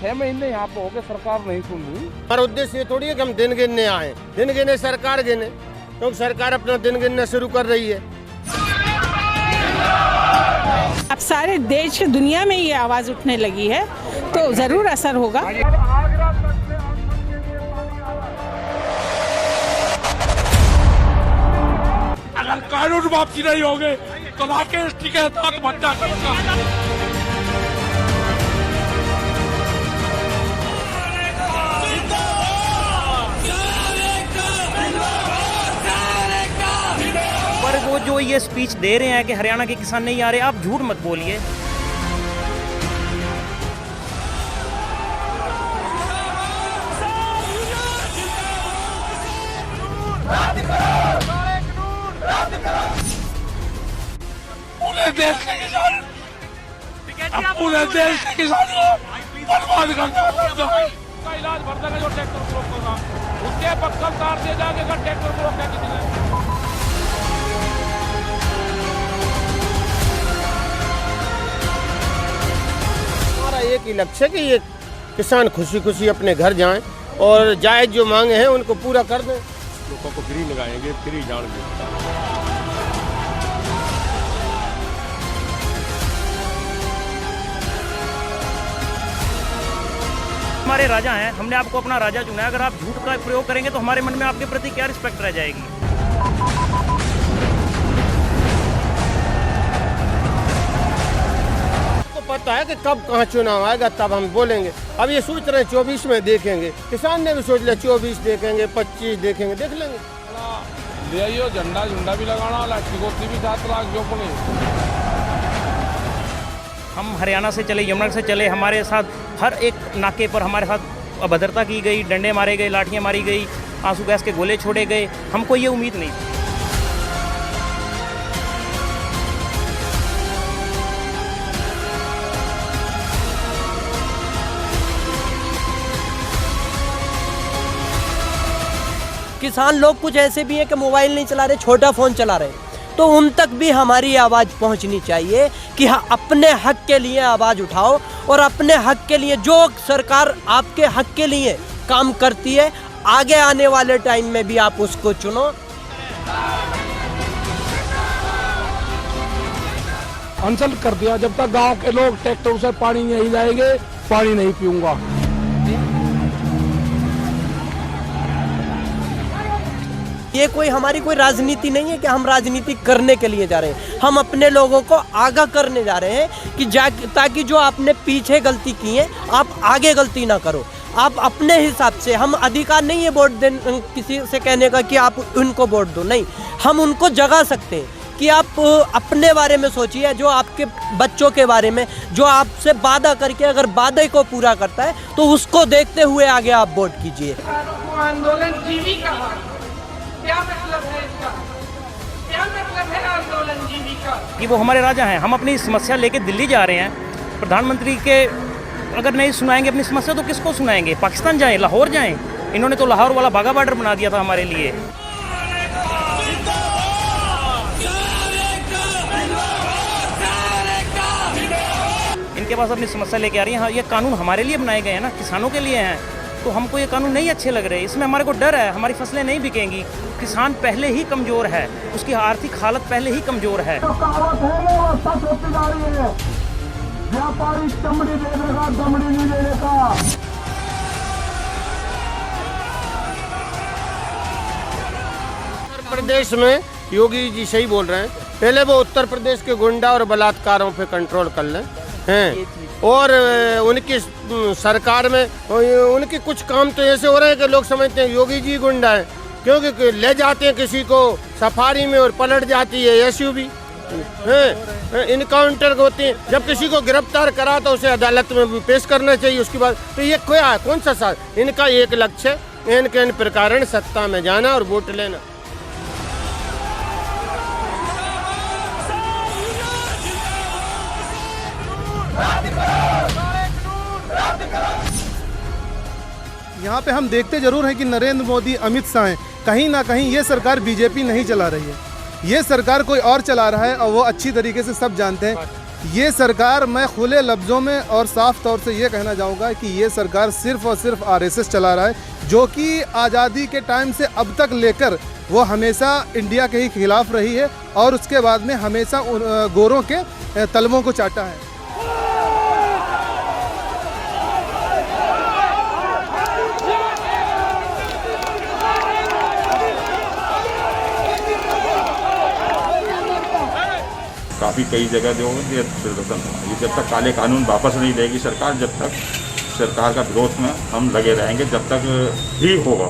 6 महीने यहाँ पे हो गए, सरकार नहीं सुन रही। हमारा उद्देश्य ये थोड़ी है कि हम दिन गिनने आए, दिन गिने सरकार गिने, क्योंकि सरकार अपना दिन गिनना शुरू कर रही है। अब सारे देश दुनिया में ये आवाज उठने लगी है तो जरूर असर होगा। अगर कानून वापसी नहीं होंगे तो राकेश के साथ बच्चा करूंगा। पर वो जो ये स्पीच दे रहे हैं कि हरियाणा के किसान नहीं आ रहे, आप झूठ मत बोलिए। पूरे देश के किसान, पूरे देश के किसानों बर्बाद करना का इलाज भर देगा जो ट्रैक्टर को रोकेगा, उसके पक्का तार से जाके अगर ट्रैक्टर को रोका किसी ने। हमारा एक ही लक्ष्य है कि ये किसान खुशी खुशी अपने घर जाएं और जायज जो मांगे हैं उनको पूरा कर दें। लोगों को फ्री लगाएंगे, फ्री जाएंगे। हमारे राजा हैं, हमने आपको अपना राजा चुना है। अगर आप झूठ का प्रयोग करेंगे तो हमारे मन में आपके प्रति क्या रिस्पेक्ट रह जाएगी। आपको पता है कि कब कहाँ चुनाव आएगा, तब हम बोलेंगे। अब ये सोच रहे हैं 24 में देखेंगे, किसान ने भी सोच लिया 24 देखेंगे, 25 देखेंगे, देख लेंगे। ले आइयो झंडा झुंडा भी लगाना, लाठी गोटी भी 7 लाख जो पड़े। हम हरियाणा से चले, यमुना से चले, हमारे साथ हर एक नाके पर हमारे साथ अभद्रता की गई, डंडे मारे गए, लाठियां मारी गई, आंसू गैस के गोले छोड़े गए। हमको ये उम्मीद नहीं थी। किसान लोग कुछ ऐसे भी हैं कि मोबाइल नहीं चला रहे, छोटा फ़ोन चला रहे, तो उन तक भी हमारी आवाज़ पहुंचनी चाहिए कि हाँ, अपने हक के लिए आवाज़ उठाओ और अपने हक के लिए जो सरकार आपके हक के लिए काम करती है, आगे आने वाले टाइम में भी आप उसको चुनो। अनशन कर दिया, जब तक गांव के लोग ट्रैक्टर से पानी नहीं लाएंगे, पानी नहीं पीऊंगा। ये कोई हमारी कोई राजनीति नहीं है कि हम राजनीति करने के लिए जा रहे हैं। हम अपने लोगों को आगाह करने जा रहे हैं कि ताकि जो आपने पीछे गलती की है आप आगे गलती ना करो। आप अपने हिसाब से, हम अधिकार नहीं है वोट देने किसी से कहने का कि आप उनको वोट दो, नहीं, हम उनको जगा सकते हैं कि आप अपने बारे में सोचिए, जो आपके बच्चों के बारे में, जो आपसे वादा करके अगर वादे को पूरा करता है तो उसको देखते हुए आगे आप वोट कीजिए। आंदोलन जीवी कहा, क्या मतलब है इसका? क्या मतलब है आंदोलन जीवी का? कि वो हमारे राजा हैं। हम अपनी समस्या लेके दिल्ली जा रहे हैं। प्रधानमंत्री के अगर नहीं सुनाएंगे अपनी समस्या तो किसको सुनाएंगे? पाकिस्तान जाएं, लाहौर जाएं? इन्होंने तो लाहौर वाला बाघा बॉर्डर बना दिया था हमारे लिए। इनके पास अपनी समस्या लेके आ रही है। हाँ, ये कानून हमारे लिए बनाए गए हैं ना, किसानों के लिए हैं, तो हमको ये कानून नहीं अच्छे लग रहे। इसमें हमारे को डर है, हमारी फसलें नहीं बिकेंगी। किसान पहले ही कमज़ोर है, उसकी आर्थिक हालत पहले ही कमज़ोर है। व्यापारी चमड़ी दे देगा, दमड़ी नहीं दे देगा। उत्तर प्रदेश में योगी जी सही बोल रहे हैं। पहले वो उत्तर प्रदेश के गुंडा और बलात्कारों पे कंट्रोल कर लें हैं, और उनकी सरकार में उनके कुछ काम तो ऐसे हो रहे हैं कि लोग समझते हैं योगी जी गुंडा है, क्योंकि ले जाते हैं किसी को सफारी में और पलट जाती है एसयूवी, इनकाउंटर होते हैं। जब किसी को गिरफ्तार करा तो उसे अदालत में भी पेश करना चाहिए उसके बाद। तो ये क्या, कौन सा साथ? इनका एक लक्ष्य है, इनके इन प्रकार सत्ता में जाना और वोट लेना। यहाँ पे हम देखते जरूर हैं कि नरेंद्र मोदी, अमित शाह हैं, कहीं ना कहीं ये सरकार बीजेपी नहीं चला रही है, ये सरकार कोई और चला रहा है, और वो अच्छी तरीके से सब जानते हैं। ये सरकार, मैं खुले लफ्ज़ों में और साफ तौर से ये कहना चाहूँगा कि ये सरकार सिर्फ़ और सिर्फ आरएसएस चला रहा है, जो कि आज़ादी के टाइम से अब तक लेकर वो हमेशा इंडिया के ही खिलाफ रही है और उसके बाद में हमेशा गोरों के तलवों को चाटा है। काफ़ी कई जगह जो ये प्रदर्शन हुआ, ये जब तक काले कानून वापस नहीं लेगी सरकार, जब तक सरकार का विरोध में हम लगे रहेंगे, जब तक ही होगा।